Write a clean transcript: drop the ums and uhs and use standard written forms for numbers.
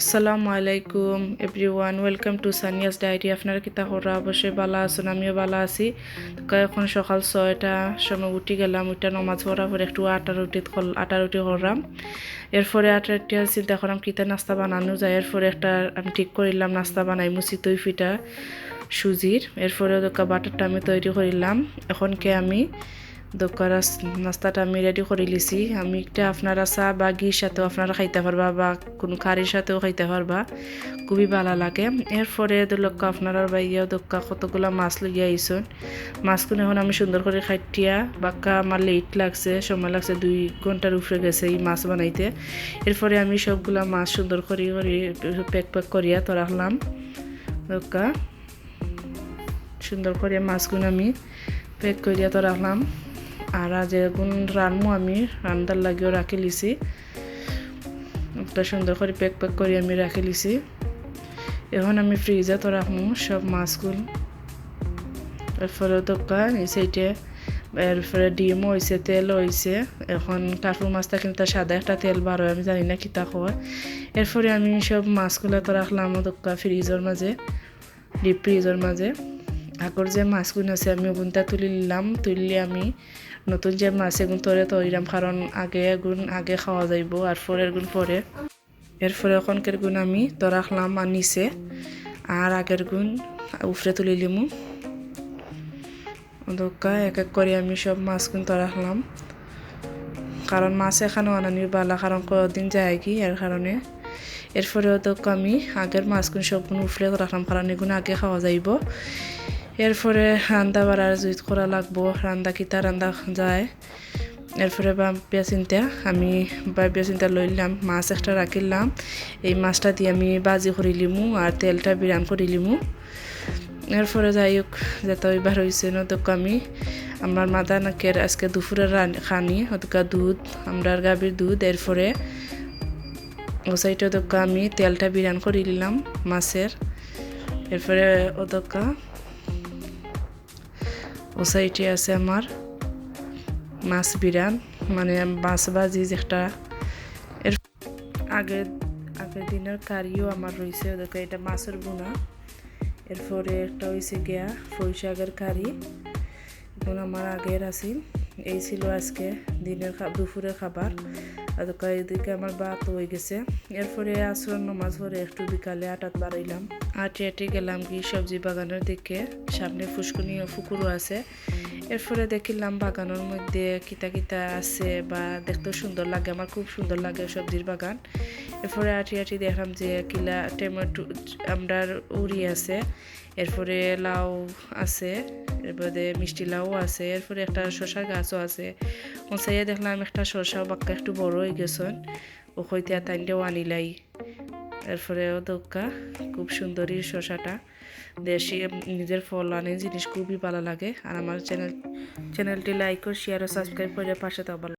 আসসালামু আলাইকুম everyone, welcome to Sania's diary. আপনারা কিতা করা? অবশ্যই ভালো আছেন, আমিও ভালো আছি। তো এখন সকাল 6টার সময় উঠি গেলাম, ওইটা নমাজ পড়ার পরে একটু আটা রুটি করলাম। এরপরে আটা চিন্তা করলাম কিতা নাস্তা বানানো যায়। এরপরে আমি ঠিক করিলাম নাস্তা বানাই চিতই পিঠা সুজির। এরপরে বাটারটা আমি তৈরি করিলাম। এখনকে আমি দোকার নাস্তাটা আমি রেডি করে লিছি। আমি একটা আপনারা চা বা ঘির সাথেও আপনারা খাইতে পারবা বা কোনো কারির সাথেও খাইতে পারবা, খুবই ভালো লাগে। এরপরে দোলক্কা আপনারা বাইয়াও দোক্কা কতগুলা মাছ লইয়া আইসন। মাছগুলো এখন আমি সুন্দর করে খাইটিয়া বাক্কা আমার লেট লাগছে, সময় লাগছে 2 ঘন্টার উপরে গেছে এই মাছ বানাইতে। এরপরে আমি সবগুলা মাছ সুন্দর করে প্যাক করিয়া তো রাখলাম। দোক্কা সুন্দর করে মাছগুলো আমি প্যাক করিয়া তো রাখলাম। আর যেগুন রানমো আমি রান্নার লাগিও রাখি লিছি, একটা সুন্দর করে প্যাক করে আমি রাখি লিছি। এখন আমি ফ্রিজে তো রাখবো সব মাছগুলো। এরপরে দোকা এই সাইডে এরপরে ডিমও হয়েছে, তেলও হয়েছে। এখন কার্পু মাছটা কিন্তু সাদা একটা তেল বার হয়, আমি জানি না কিতা খাওয়া। এরপরে আমি সব মাছগুলো তো রাখলাম দোকা ফ্রিজের মাঝে, ডিপ ফ্রিজের মাঝে। আগর যে মাছগুলো আছে আমি ওগুনটা তুলে নিলাম, তুললে আমি নতুন যে মাছ এগুন তরে তৈরাম, কারণ আগে খাওয়া যাইব আর পরের গুণ পরে। এরপরে এখনকার গুণ আমি তো রাখলাম আর নিচে, আর আগের গুণ উফরে তুলে লিমু। দোকা এক এক করে আমি সব মাছগুন তো রাখলাম, কারণ মাছ এখানেও আনানির বালা, কারণ কদিন যায় কি এর কারণে। এরপরেও তো আমি আগের মাছগুন সবগুণ উফরে রাখলাম, কারণ এগুলো আগে খাওয়া যাইব। এরপরে রান্দা বাড়ার জুইত করা লাগবো, রান্দা কিতা রান্দা যায়। এরপরে আমি চিন্তা লইলাম, মাছ একটা রাখিলাম। এই মাছটা দিয়ে আমি বাজি করে লিমু আর তেলটা বিরান করে লিমু। এরপরে যাই হোক যেটা ওইবার হয়েছে নতক আমি আমার মাথা নাকের আজকে দুপুরে খানি ওতকা দুধ, আমরা গাভীর দুধ। এরপরে ও সাইডে ওতকা আমি তেলটা বিরান করে নিলাম মাছের। এরপরে ওতকা ও সাইডে আছে আমার মাছ বিরান, মানে মাছ ভাজি যেটা। এর আগের দিনের কারিও আমার রয়েছে, ওদেরকে এটা মাছের বোনা। এরপরে একটা হয়েছে গিয়া পুঁই শাকের কারি, এখন আমার আগের আছে। এই ছিল আজকে দুপুরের খাবার। এদিকে আমার ভাত হয়ে গেছে। এরপরে আসর নামাজ পড়ে একটু বিকালে আটাত বাড়াইলাম, আটি গেলাম কি সবজি বাগানের দিকে। সামনে ফুসকুনি ও পুকুরও আছে। এরপরে দেখিলাম বাগানের মধ্যে কিতা আছে বা দেখতেও সুন্দর লাগে, আমার খুব সুন্দর লাগে সবজির বাগান। এরপরে আটি দেখলাম যে কিলা টমেটো আমরা উড়ি আছে, এরপরে লাউ আছে, এরপরে মিষ্টি লাউ আছে, এরপরে একটা শশার গাছও আছে। ওসাইয়া দেখলাম একটা শশা বাক্কা একটু বড় হয়ে গেছেন, ও হইতে তাইন্ডেও আনিলাই। এরপরে দোকা খুব সুন্দরী শশাটা, দেশি নিজের ফল আনে জিনিস খুবই ভালো লাগে। আর আমার চ্যানেলটি লাইক ও শেয়ার ও সাবস্ক্রাইব করে পাশে থাকবেন।